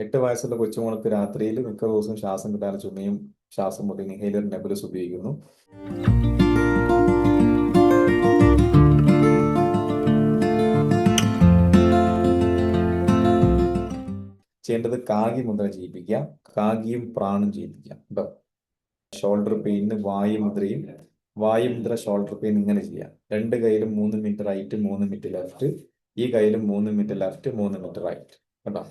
8 വയസ്സുള്ള കൊച്ചുമോൾക്ക് രാത്രിയിൽ മിക്ക ദിവസവും ശ്വാസം കിട്ടാതെ ചുമയും ശ്വാസം മുട്ടി ഇൻഹേലർ നെബുലസ് ഉപയോഗിക്കുന്നു. ചെയ്യേണ്ടത് കാഗി മുദ്ര ചെയ്യിപ്പിക്കുക, കാഗിയും പ്രാണും ചെയ്യിപ്പിക്കുക കേട്ടോ. ഷോൾഡർ പെയിന് വായുമുദ്ര ഷോൾഡർ പെയിൻ ഇങ്ങനെ ചെയ്യാം. 2 കൈയിലും 3 മിനിറ്റ് റൈറ്റ്, 3 മിനിറ്റ് ലെഫ്റ്റ്. ഈ കൈയിലും 3 മിനിറ്റ് ലെഫ്റ്റ്, 3 മിനിറ്റ് റൈറ്റ് കേട്ടോ.